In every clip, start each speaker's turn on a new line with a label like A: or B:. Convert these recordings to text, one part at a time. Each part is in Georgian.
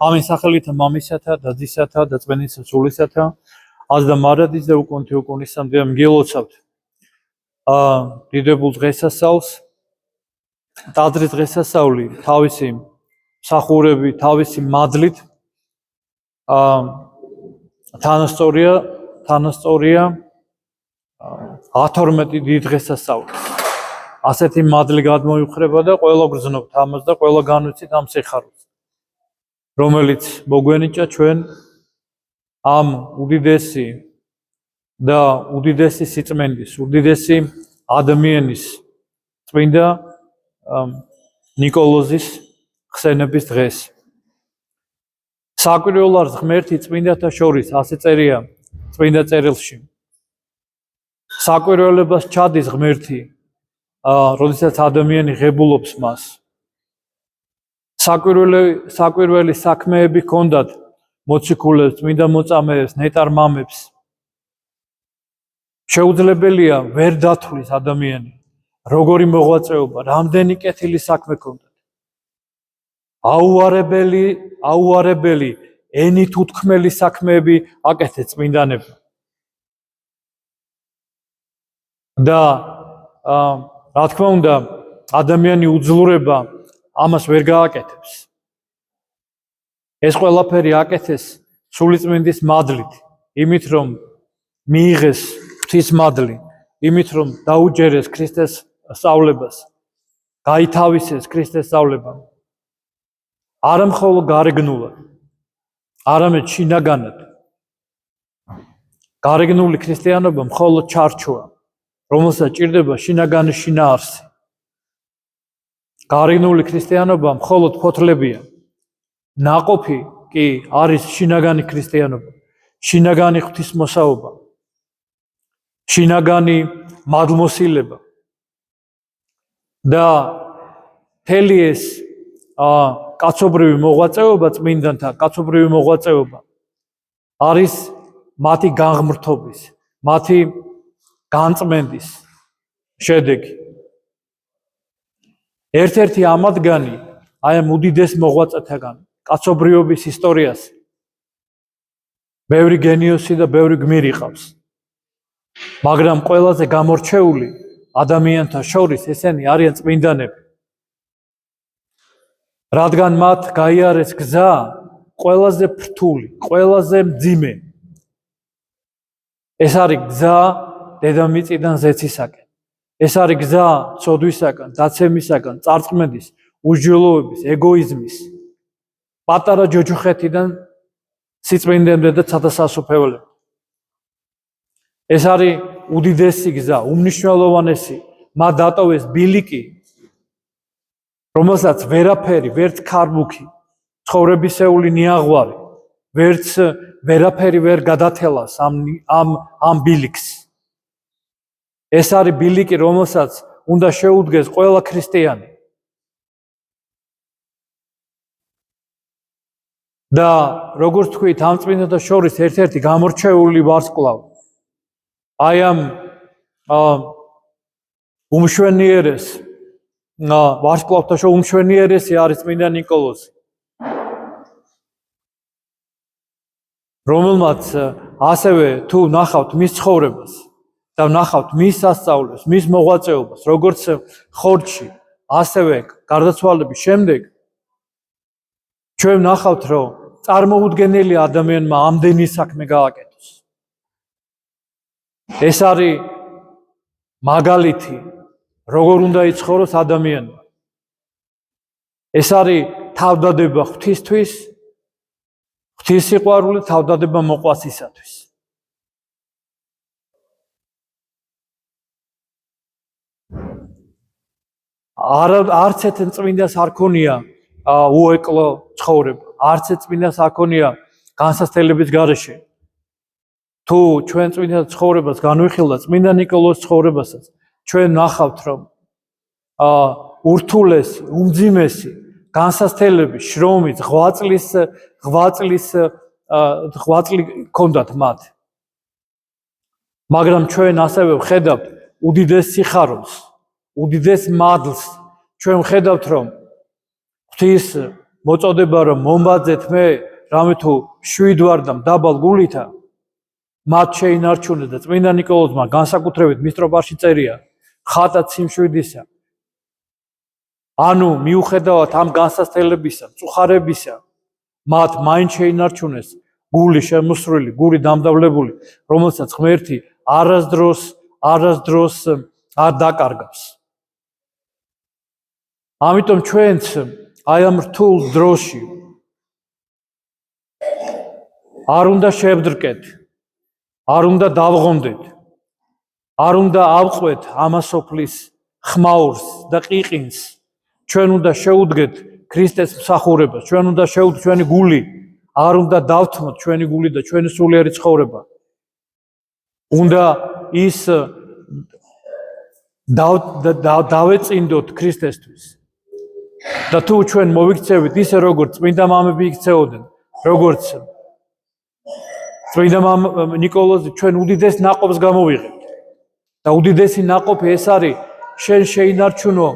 A: ამის სახელით მამისათა და ძისათა და წმინდის სულისათა ას და მარადის და უკუნთი უკუნისამდე მგილოცავთ დიდებულ დღესასწაულს ტაძრის დღესასწაული თავისი მსახურები თავისი მადლით თანასწორია 12 დიდ დღესასწაულს ასეთი მადლი გადმოიხრება და ყველა გრძნობთ ამას და ყველა განვიცით ამ სიხარულს რომელიც მოგვენიჭა ჩვენ ამ უდიდესი და უდიდესი სიწმინდის უდიდესი ადამიანის წმინდა ნიკოლოზის ხსენების დღეს საკვირველო არის ღმერთი წმინდათა შორის ასე წერია წმინდა წერილში საკვირველებას ჩადის ღმერთი როდესაც ადამიანი ღებულობს მას საკვირველი საქმეები ჰქონდათ მოციქულებს წმინდა მოწამეებს ნეტარმამებს შეუძლებელია ვერ დათვლის ადამიანი როგორი მოღვაწეობა რამდენი კეთილი საქმე ჰქონდათ აუარებელი ენით უთქმელი საქმეები აკეთეს წმინდანებმა და რა თქმა უნდა ადამიანი უძლურება ამას ვერ გააკეთებს ეს ყველაფერი აკეთეს სულიწმინდის მადლით იმით რომ მიიღეს ღვთის მადლი იმით რომ დაუჯერეს ქრისტეს სწავლებას გაითავისეს ქრისტეს სწავლებამ არა მხოლოდ გარეგნულად არამედ შინაგანად გარეგნული ქრისტიანობა მხოლოდ ჩარჩოა რომელსაც ჭირდება შინაგანი შინაარსი გარეგნული ქრისტიანობა მხოლოდ ფოთლებია ნაყოფი კი არის შინაგანი ქრისტიანობა შინაგანი ღვთისმოსაობა შინაგანი მადლმოსილება და მთელი ეს კაცობრივი მოღვაწეობა წმინდანთა კაცობრივი მოღვაწეობა არის მათი განღმრთობის მათი განწმენდის შედეგი ერთ-ერთი ამადგანი აი ამ უდიდეს მოღვაწეთაგან კაცობრიობის ისტორიას ბევრი გენიოსი და ბევრი გმირი ყავს მაგრამ ყველაზე გამორჩეული ადამიანთა შორის ესენი არიან წმინდანები რადგან მათ გაიარეს გზა ყველაზე ფრთული ყველაზე მძიმე ეს არის გზა დედამიწიდან ზეცისაკენ ეს არის გზა ცოდვისაკენ დაცემისაკენ წარწმენდის უსჯულოების ეგოიზმის პატარა ჯოჯოხეთიდან სიწმინდემდე და ცადასასუფეველებამდე ეს არის უდიდესი გზა უმნიშვნელოვანესი მათ დატოვეს ბილიკი რომელსაც ვერაფერი ვერც ქარბუქი ცხოვრებისეული ნიაღვარი ვერც ვერაფერი ვერ გადათელავს ამ ბილიკს ეს არის ბილიკი რომელსაც უნდა შეუდგეს ყველა ქრისტიანი და როგორც თქვით ამ წმინდანთა შორის ერთ-ერთი გამორჩეული ვარსკვლავი აი ამ უმშვენიერეს ვარსკვლავთა შორის უმშვენიერესი არის წმინდა ნიკოლოზი რომელმაც ასევე თუ ნახავთ მის ცხოვრებას და ნახავთ მის სასწაულებს მის მოღვაწეობას როგორც ხორცში ასევე გარდაცვალების შემდეგ ჩვენ ნახავთ რომ წარმოუდგენელი ადამიანმა ამდენი საქმე გააკეთოს ეს არის მაგალითი როგორ უნდა იცხოვროს ადამიანმა ეს არის თავდადება ღვთისთვის ღვთის სიყვარული თავდადება მოყვასისათვის არც ერთ წმინდას არ ქონია უეკლო ცხოვრება არც ერთ წმინდას არ ქონია განსაცდელების გარეშე თუ ჩვენ წმინდა ცხოვრებას განვიხილავთ წმინდა ნიკოლოზის ცხოვრებასაც ჩვენ ნახავთ რომ ურთულესი უმძიმესი განსაცდელები შრომის ღვაწლი ჰქონდათ მათ მაგრამ ჩვენ ასევე ვხედავთ უდიდეს სიხარულს უდიდეს მადლს ჩვენ ვხედავთ რომ ღვთის მოწოდება რომ მომბაძეთ მე რამე თუ შვიდ ვარ და მდაბალ გულითა მათ შეინარჩუნეს და წმინდა ნიკოლოზმა განსაკუთრებით მისტროპარში წერია ხატად სიმშვიდისა ანუ მიუხედავად ამ განსასწრებისა მწუხარებისა მათ მაინც შეინარჩუნეს გული შემოსრული გული დამდავლებული რომელსაც ღმერთი არასდროს არ დაკარგავს ამიტომ ჩვენც აი ამ რთულ დროში არ უნდა შევდრკეთ არ უნდა დავღონდეთ არ უნდა ავყვეთ ამასოფლის ხმაურს და ყიყინს ჩვენ უნდა შევუდგეთ ქრისტეს მსახურებას ჩვენ უნდა შევუდგეთ ჩვენი გული არ უნდა დავთმოთ ჩვენი გული და ჩვენი სულიერი ცხოვრება უნდა ის დავეწინდოთ ქრისტესთვის და თუ ჩვენ მოვიქცევით ისე როგორც წმინდა მამები იქცეოდნენ როგორც წმინდა ნიკოლოზი ჩვენ უდიდეს ნაყოფს გამოვიღებთ და უდიდესი ნაყოფი ეს არის შენ შეინარჩუნო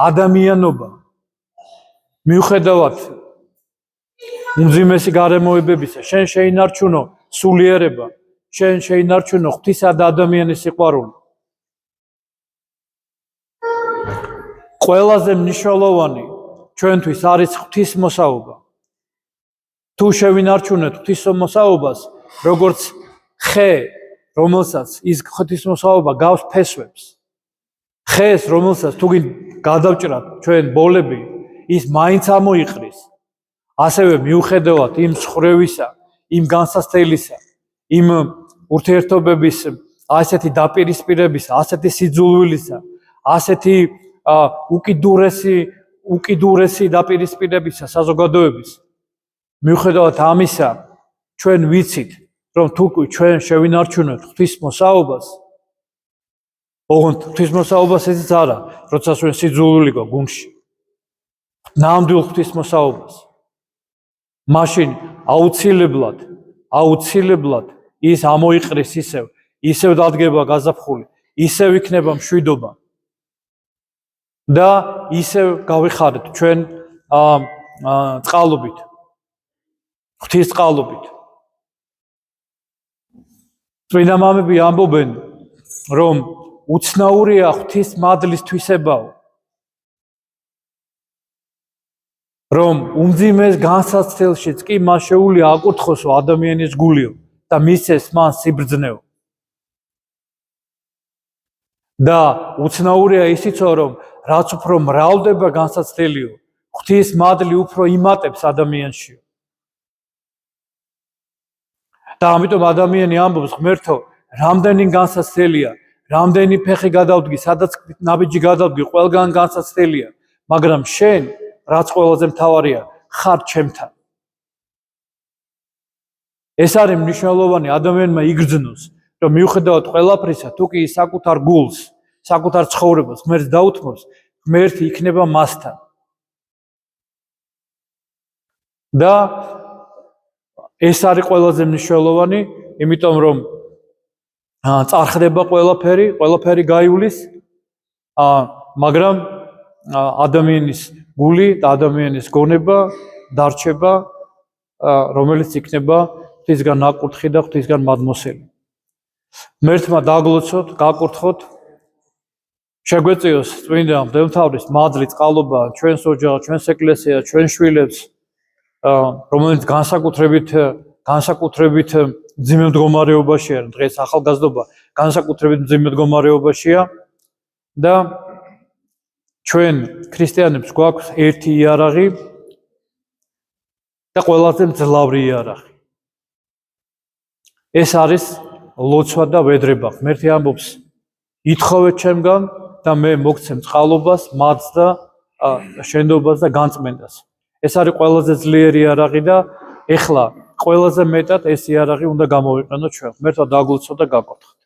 A: ადამიანობა მიუხედავად უმძიმესი გარემოებებისა შენ შეინარჩუნო სულიერება შენ შეინარჩუნო ღვთისა და ადამიანის სიყვარული ყველაზე მნიშვნელოვანი ჩვენთვის არის ღვთისმოსაობა თუ შევინარჩუნეთ ღვთისმოსაობას როგორც ხე რომელსაც ის ღვთისმოსაობა გავს ფესვებს ხეს რომელსაც თუ გადავჭრათ ჩვენ ბოლები ის მაინც ამოიყრის ასევე მიუხედავად იმ ცხოვრევისა იმ განსასწრებისა იმ ურთიერთობების ასეთი დაპირისპირებისა ასეთი სიძულვილისა ასეთი უკიდურესი დაპირისპირებისა საზოგადოების მიუხედავად ამისა ჩვენ ვიცით რომ თუ ჩვენ შევინარჩუნოთ ღვთისმოსაობას ოღონდ ღვთისმოსაობას ესეც არა როცა ჩვენ სიძულვილი გვაქვს გუნდში ნამდვილ ღვთისმოსაობას მაშინ აუცილებლად ის ამოიყრის ისევ დადგება გაზაფხული ისევ იქნება მშვიდობა და ისევ გავიხარეთ ჩვენ წყალობით ღვთის წყალობით წმინდა მამები ამბობენ რომ უცნაურია ღვთის მადლის თვისებაო რომ უმძიმეს განსაცდელშიც კი მას შეუძლია აკურთხოსო ადამიანის გულიო და მისცეს მან სიბრძნეო და უცნაურია ისიცო რომ რაც უფრო მრავლდება განსაცდელიო ღვთის მადლი უფრო იმატებს ადამიანშიო და ამიტომ ადამიანი ამბობს ღმერთო რამდენი განსაცდელია რამდენი ფეხი გადავდგი სადაც ნაბიჯი გადავდგი ყველგან განსაცდელია მაგრამ შენ რაც ყველაზე მთავარია ხარ ჩემთან ეს არის მნიშვნელოვანი ადამიანმა იგრძნოს რომ მიუხედავად ყველაფრისა თუ კი საკუთარ გულს საკუთარ ცხოვრებას ღმერთს დაუთმობს ღმერთი იქნება მასთან და ეს არის ყველაზე მნიშვნელოვანი იმიტომ რომ წარხდება ყველაფერი გაივლის მაგრამ ადამიანის გული და ადამიანის გონება დარჩება რომელიც იქნება ღვთისგან აკურთხი და ღვთისგან მადმოსელი ღმერთმა დაგლოცოთ გაკურთხოთ შეგვეწიოს წმინდა მღვდელმთავრის მადლი წყალობა ჩვენს ოჯახს ჩვენს ეკლესიას ჩვენ შვილებს რომელიც განსაკუთრებით მძიმე მდგომარეობაშია დღეს ახალგაზრდობა განსაკუთრებით მძიმე მდგომარეობაშია და ჩვენ ქრისტიანებს გვაქვს ერთი იარაღი და ყველაზე მძლავრი იარაღი ეს არის ლოცვა და ვედრება ღმერთი ამბობს ითხოვეთ ჩემგან და მე მოგცემ წყალობას მადლს და შენდობას და განწმენდას ეს არის ყველაზე ძლიერი იარაღი და ეხლა ყველაზე მეტად ეს იარაღი უნდა გამოვიყენოთ ჩვენ ღმერთმა დაგლოცოთ და გაკურთხოთ